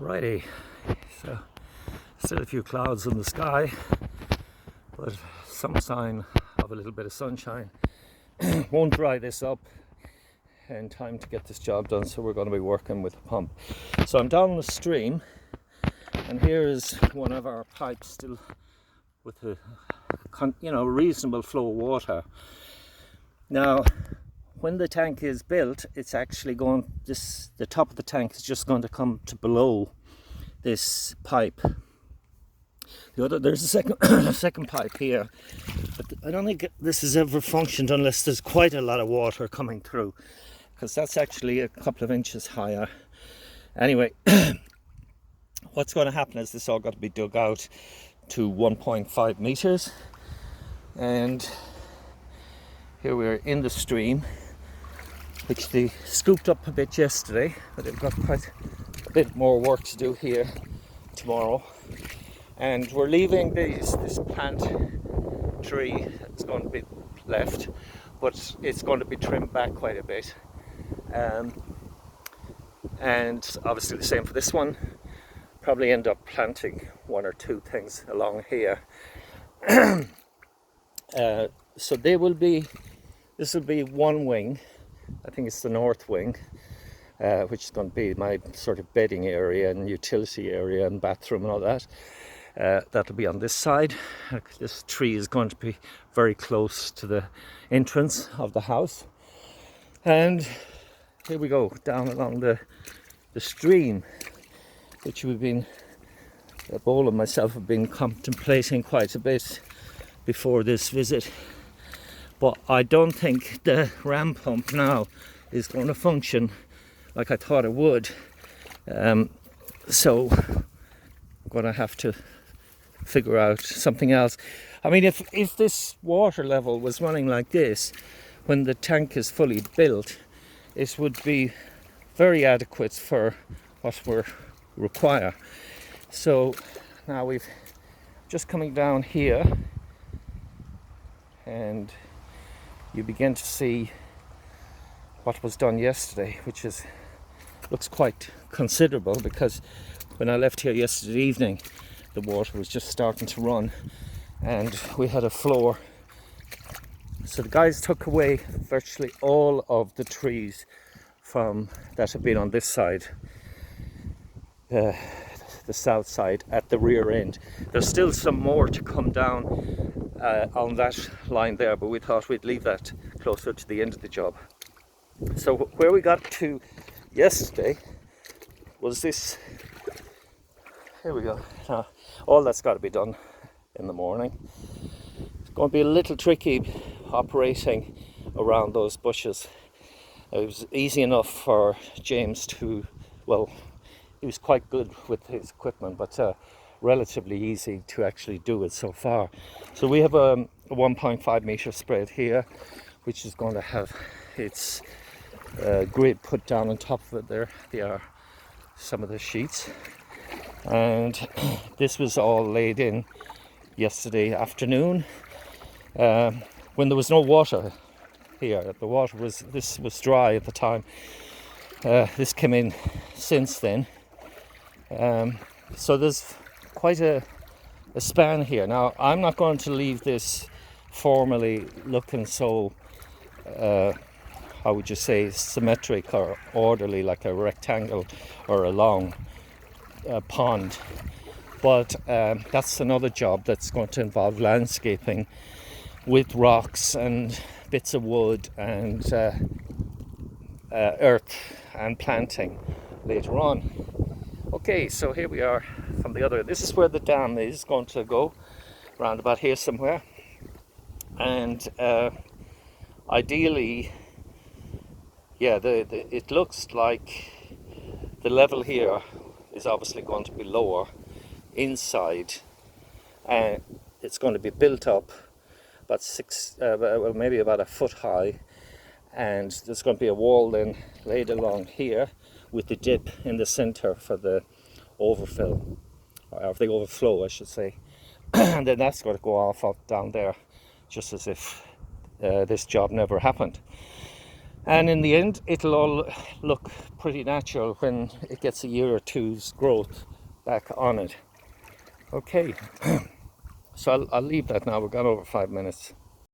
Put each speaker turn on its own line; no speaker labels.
Righty, so still a few clouds in the sky, but some sign of a little bit of sunshine. Won't dry this up in time to get this job done, so we're going to be working with a pump. So I'm down the stream, and here is one of our pipes still with a reasonable flow of water. Now, when the tank is built, it's actually the top of the tank is just going to come to below this pipe. There's a second pipe here, but I don't think this has ever functioned unless there's quite a lot of water coming through, because that's actually a couple of inches higher. Anyway, what's going to happen is this all got to be dug out to 1.5 meters, and here we're in the stream, which they scooped up a bit yesterday, but they've got quite a bit more work to do here tomorrow. And we're leaving this plant tree that's going to be left, but it's going to be trimmed back quite a bit. And obviously the same for this one. Probably end up planting one or two things along here. So this will be one wing. I think it's the north wing, which is going to be my sort of bedding area and utility area and bathroom and all that. That'll be on this side. This tree is going to be very close to the entrance of the house. And here we go, down along the stream, which Bola and myself have been contemplating quite a bit before this visit. But I don't think the ram pump now is going to function like I thought it would. So I'm going to have to figure out something else. I mean, if this water level was running like this when the tank is fully built, it would be very adequate for what we require. So now we've just coming down here, and you begin to see what was done yesterday, which looks quite considerable, because when I left here yesterday evening, the water was just starting to run and we had a floor. So the guys took away virtually all of the trees that have been on this side, the south side at the rear end. There's still some more to come down on that line there, but we thought we'd leave that closer to the end of the job. So where we got to yesterday was this. Here we go. All that's got to be done in the morning. It's going to be a little tricky operating around those bushes. It was easy enough for James he was quite good with his equipment, but relatively easy to actually do it so far. So we have a 1.5 meter spread here, which is going to have its grid put down on top of it. There they are, some of the sheets, and this was all laid in yesterday afternoon when there was no water here. This was dry at the time. This came in since then. So there's quite a span here. Now, I'm not going to leave this formally looking so, how would you say, symmetric or orderly, like a rectangle or a long pond. But that's another job that's going to involve landscaping with rocks and bits of wood and earth and planting later on. Okay, so here we are from the other. This is where the dam is going to go, around about here somewhere. And ideally, it looks like the level here is obviously going to be lower inside, and it's going to be built up about maybe about a foot high, and there's going to be a wall then laid along here with the dip in the center for the overfill, or the overflow I should say. And then that's going to go off down there, just as if this job never happened. And in the end, it'll all look pretty natural when it gets a year or two's growth back on it. Okay, so I'll leave that now. We've gone over 5 minutes.